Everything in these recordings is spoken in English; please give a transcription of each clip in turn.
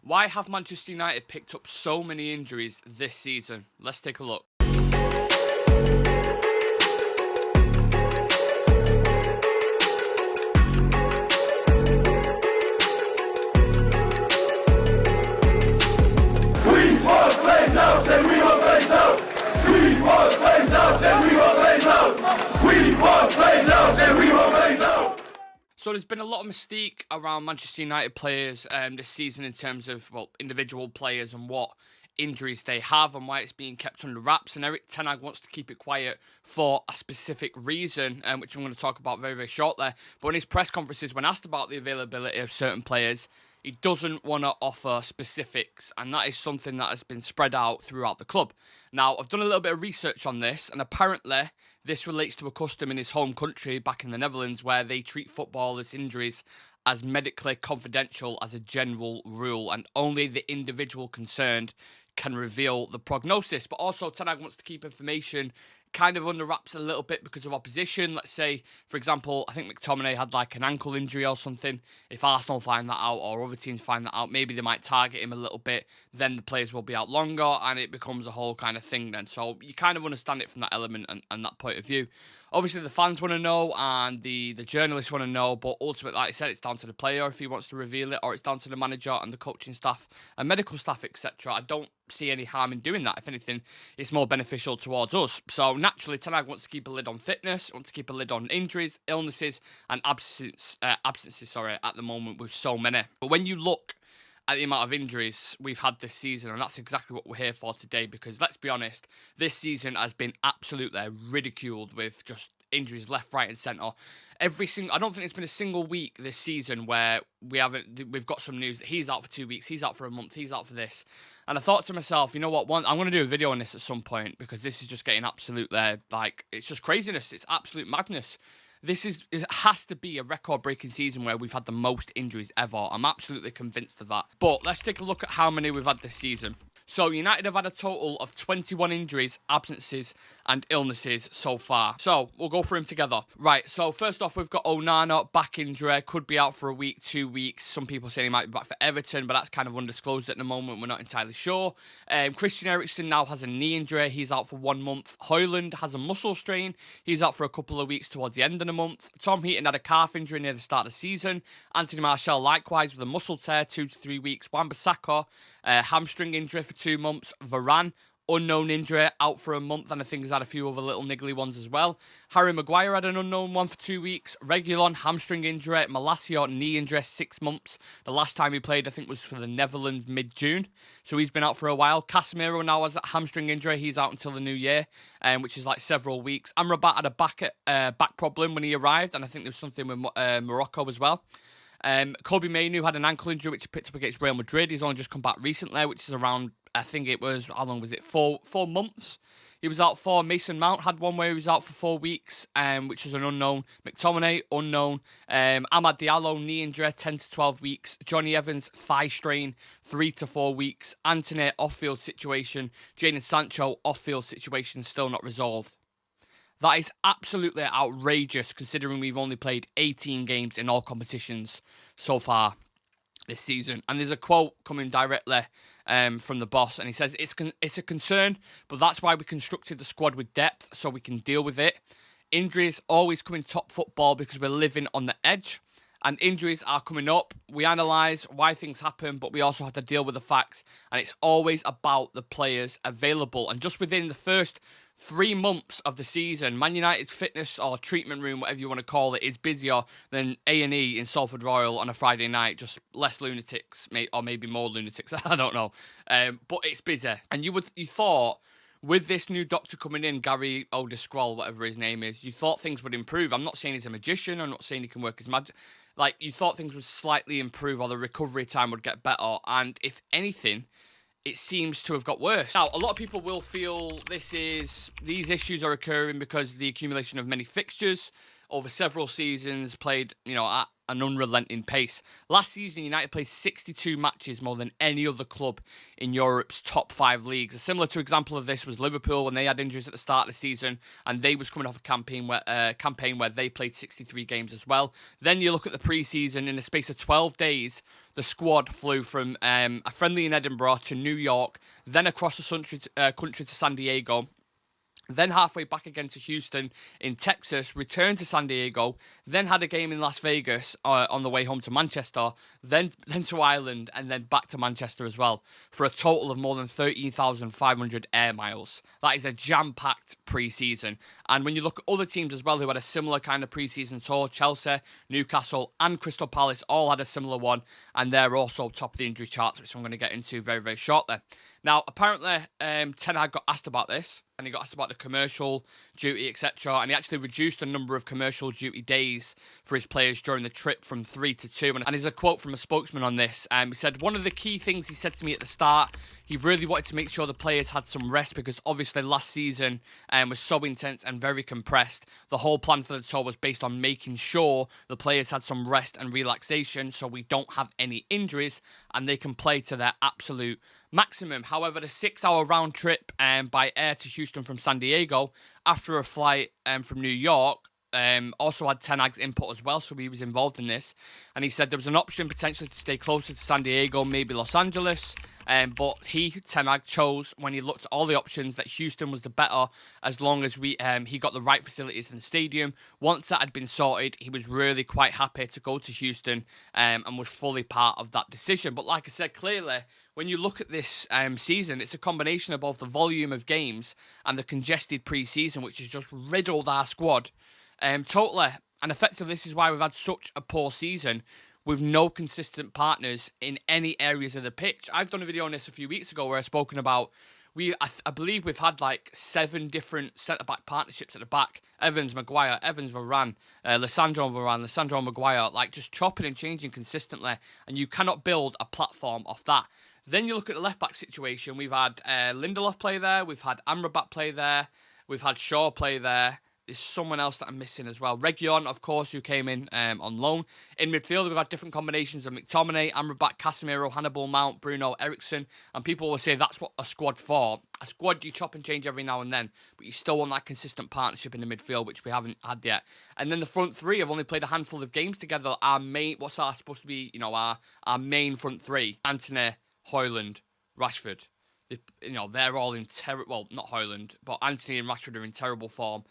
Why have Manchester United picked up so many injuries this season? Let's take a look. So there's been a lot of mystique around Manchester United players this season in terms of, well, individual players and what injuries they have and why it's being kept under wraps. And Erik ten Hag wants to keep it quiet for a specific reason, which I'm going to talk about very, very shortly. But in his press conferences, when asked about the availability of certain players, he doesn't want to offer specifics, and that is something that has been spread out throughout the club. Now, I've done a little bit of research on this, and apparently this relates to a custom in his home country back in the Netherlands where they treat footballers' injuries as medically confidential as a general rule, and only the individual concerned can reveal the prognosis. But also, ten Hag wants to keep information kind of under wraps a little bit because of opposition. Let's say, for example, I think McTominay had like an ankle injury or something. If Arsenal find that out or other teams find that out, maybe they might target him a little bit. Then the players will be out longer and it becomes a whole kind of thing then. So you kind of understand it from that element and that point of view. Obviously, the fans want to know and the journalists want to know, but ultimately, like I said, it's down to the player if he wants to reveal it, or it's down to the manager and the coaching staff and medical staff, etc. I don't see any harm in doing that. If anything, it's more beneficial towards us. So naturally, ten Hag wants to keep a lid on fitness, wants to keep a lid on injuries, illnesses, and absences at the moment with so many. But when you look at the amount of injuries we've had this season, and that's exactly what we're here for today, because let's be honest, this season has been absolutely ridiculed with just injuries left, right and centre. I don't think it's been a single week this season where we've got some news that he's out for 2 weeks, he's out for a month, he's out for this. And I thought to myself, you know what, I'm going to do a video on this at some point, because this is just getting absolutely, it's just craziness, it's absolute madness. It has to be a record-breaking season where we've had the most injuries ever. I'm absolutely convinced of that. But let's take a look at how many we've had this season. So United have had a total of 21 injuries, absences and illnesses so far. So we'll go through them together. Right, so first off, we've got Onana, back injury, could be out for a week, 2 weeks. Some people say he might be back for Everton, but that's kind of undisclosed at the moment. We're not entirely sure. Christian Eriksen now has a knee injury. He's out for 1 month. Højlund has a muscle strain. He's out for a couple of weeks towards the end of the month. Tom Heaton had a calf injury near the start of the season. Anthony Martial likewise with a muscle tear, 2 to 3 weeks. Wan-Bissaka, hamstring injury for 2 months. Varane, unknown injury, out for a month, and I think he's had a few other little niggly ones as well. Harry Maguire had an unknown one for 2 weeks. Reguilon, hamstring injury. Malacia, knee injury, 6 months. The last time he played, I think, was for the Netherlands mid-June, so he's been out for a while. Casemiro now has a hamstring injury. He's out until the new year, which is like several weeks. Amrabat had a back problem when he arrived, and I think there was something with Morocco as well. Kobe Mainoo had an ankle injury which he picked up against Real Madrid. He's only just come back recently, which is around, I think it was, how long was it? 4 months. He was out for. Mason Mount had one where he was out for 4 weeks, which was an unknown. McTominay, unknown. Amad Diallo, knee injury, 10 to 12 weeks. Johnny Evans, thigh strain, 3 to 4 weeks. Antony, off-field situation. Jadon Sancho, off-field situation, still not resolved. That is absolutely outrageous considering we've only played 18 games in all competitions so far this season. And there's a quote coming directly from the boss, and he says, it's a concern, but that's why we constructed the squad with depth, so we can deal with it. Injuries always come in top football because we're living on the edge, and injuries are coming up. We analyse why things happen, but we also have to deal with the facts, and it's always about the players available. And just within the first 3 months of the season, Man United's fitness or treatment room, whatever you want to call it, is busier than A&E in Salford Royal on a Friday night. Just less lunatics, or maybe more lunatics. I don't know. But it's busy. And you thought, with this new doctor coming in, Gary O'Descroll, whatever his name is, you thought things would improve. I'm not saying he's a magician. I'm not saying he can work his magic. Like, you thought things would slightly improve or the recovery time would get better. And if anything, it seems to have got worse. Now, a lot of people will feel these issues are occurring because of the accumulation of many fixtures over several seasons played, at an unrelenting pace. Last season, United played 62 matches, more than any other club in Europe's top 5 leagues. A similar to example of this was Liverpool when they had injuries at the start of the season, and they was coming off a campaign where they played 63 games as well. Then you look at the pre-season, in the space of 12 days, the squad flew from a friendly in Edinburgh to New York, then across the country to San Diego, then halfway back again to Houston in Texas, returned to San Diego, then had a game in Las Vegas on the way home to Manchester, then to Ireland, and then back to Manchester as well, for a total of more than 13,500 air miles. That is a jam-packed pre-season. And when you look at other teams as well who had a similar kind of pre-season tour, Chelsea, Newcastle, and Crystal Palace all had a similar one, and they're also top of the injury charts, which I'm going to get into very, very shortly. Now, apparently, Ten Hag got asked about this, and he got asked about the commercial duty, etc., and he actually reduced the number of commercial duty days for his players during the trip from 3 to 2. And there's a quote from a spokesman on this. He said, one of the key things he said to me at the start, he really wanted to make sure the players had some rest, because obviously last season was so intense and very compressed. The whole plan for the tour was based on making sure the players had some rest and relaxation so we don't have any injuries and they can play to their absolute maximum. However, the 6-hour round trip by air to Houston from San Diego after a flight from New York also had Ten Hag's input as well, so he was involved in this. And he said there was an option potentially to stay closer to San Diego, maybe Los Angeles. But Ten Hag, chose, when he looked at all the options, that Houston was the better, as long as he got the right facilities in the stadium. Once that had been sorted, he was really quite happy to go to Houston and was fully part of that decision. But like I said, clearly, when you look at this season, it's a combination of both the volume of games and the congested pre-season, which has just riddled our squad totally. And effectively, this is why we've had such a poor season with no consistent partners in any areas of the pitch. I've done a video on this a few weeks ago where I've spoken about, I believe we've had like 7 different centre-back partnerships at the back. Evans, Maguire, Evans, Varane, Lissandro, Maguire, like just chopping and changing consistently. And you cannot build a platform off that. Then you look at the left-back situation. We've had Lindelof play there. We've had Amrabat play there. We've had Shaw play there. There's someone else that I'm missing as well. Reguilon, of course, who came in on loan. In midfield, we've had different combinations of McTominay, Amrabat, Casemiro, Hannibal, Mount, Bruno, Eriksson. And people will say that's what a squad for. A squad you chop and change every now and then, but you still want that consistent partnership in the midfield, which we haven't had yet. And then the front three have only played a handful of games together. Supposed to be, our main front three. Antony, Højlund, Rashford. They're all in terrible... Well, not Højlund, but Antony and Rashford are in terrible form.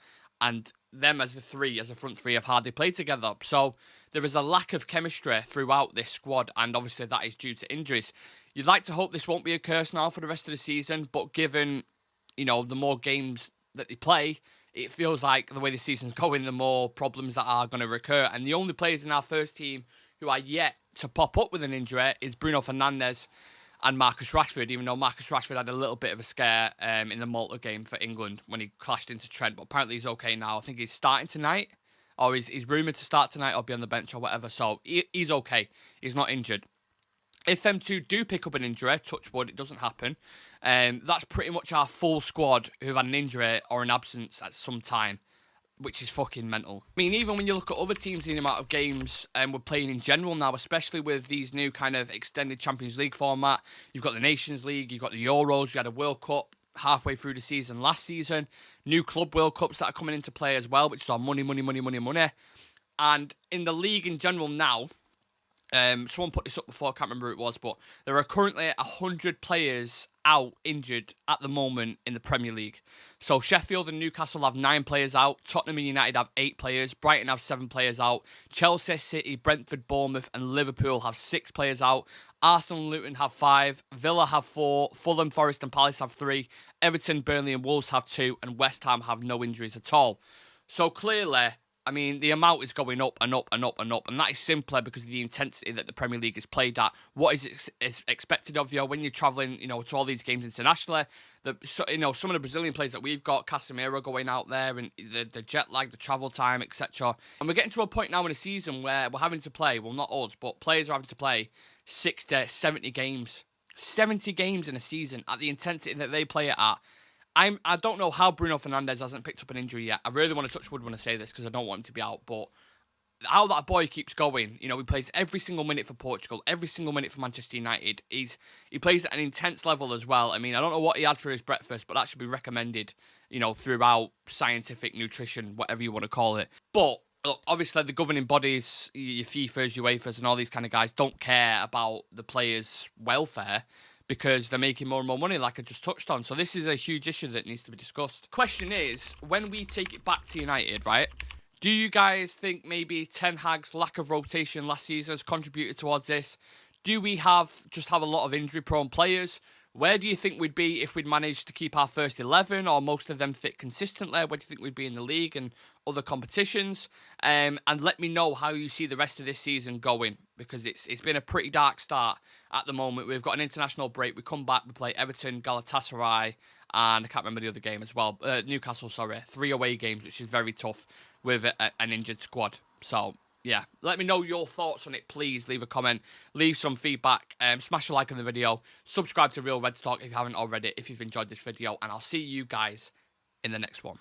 And them as a front three, have hardly played together. So there is a lack of chemistry throughout this squad, and obviously that is due to injuries. You'd like to hope this won't be a curse now for the rest of the season, but given, the more games that they play, it feels like the way the season's going, the more problems that are going to recur. And the only players in our first team who are yet to pop up with an injury is Bruno Fernandes and Marcus Rashford, even though Marcus Rashford had a little bit of a scare in the Malta game for England when he clashed into Trent, but apparently he's okay now. I think he's starting tonight, or he's rumoured to start tonight or be on the bench or whatever, so he's okay. He's not injured. If them two do pick up an injury, touch wood, it doesn't happen, that's pretty much our full squad who've had an injury or an absence at some time, which is fucking mental. I mean, even when you look at other teams in the amount of games we're playing in general now, especially with these new kind of extended Champions League format, you've got the Nations League, you've got the Euros, you had a World Cup halfway through the season last season, new Club World Cups that are coming into play as well, which is all money. And in the league in general now, someone put this up before, I can't remember who it was, but there are currently 100 players out injured at the moment in the Premier League. So Sheffield and Newcastle have 9 players out, Tottenham and United have 8 players, Brighton have 7 players out, Chelsea, City, Brentford, Bournemouth and Liverpool have 6 players out, Arsenal and Luton have 5, Villa have 4, Fulham, Forest and Palace have 3, Everton, Burnley and Wolves have 2, and West Ham have no injuries at all. So clearly, I mean, the amount is going up and up and up and up, and that is simply because of the intensity that the Premier League is played at. What is expected of you when you're travelling, to all these games internationally? Some of the Brazilian players that we've got, Casemiro going out there, and the jet lag, the travel time, etc. And we're getting to a point now in the season where we're having to play, well, not us, but players are having to play 60, 70 games. 70 games in a season at the intensity that they play it at. I don't know how Bruno Fernandes hasn't picked up an injury yet. I really want to touch wood when I say this because I don't want him to be out, but how that boy keeps going. You know, he plays every single minute for Portugal, every single minute for Manchester United. He plays at an intense level as well. I mean, I don't know what he had for his breakfast, but that should be recommended, you know, throughout scientific nutrition, whatever you want to call it. But look, obviously the governing bodies, your FIFAs, UEFAs, and all these kind of guys don't care about the players' welfare because they're making more and more money, like I just touched on. So this is a huge issue that needs to be discussed. Question is, when we take it back to United, right? Do you guys think maybe Ten Hag's lack of rotation last season has contributed towards this? Do we just have a lot of injury-prone players? Where do you think we'd be if we'd managed to keep our first 11 or most of them fit consistently? Where do you think we'd be in the league and other competitions? And let me know how you see the rest of this season going, because it's been a pretty dark start at the moment. We've got an international break. We come back, we play Everton, Galatasaray, and I can't remember the other game as well. Newcastle, sorry. 3 away games, which is very tough with an injured squad. So, yeah, let me know your thoughts on it. Please leave a comment, leave some feedback, smash a like on the video, subscribe to Real Red Talk if you haven't already, if you've enjoyed this video, and I'll see you guys in the next one.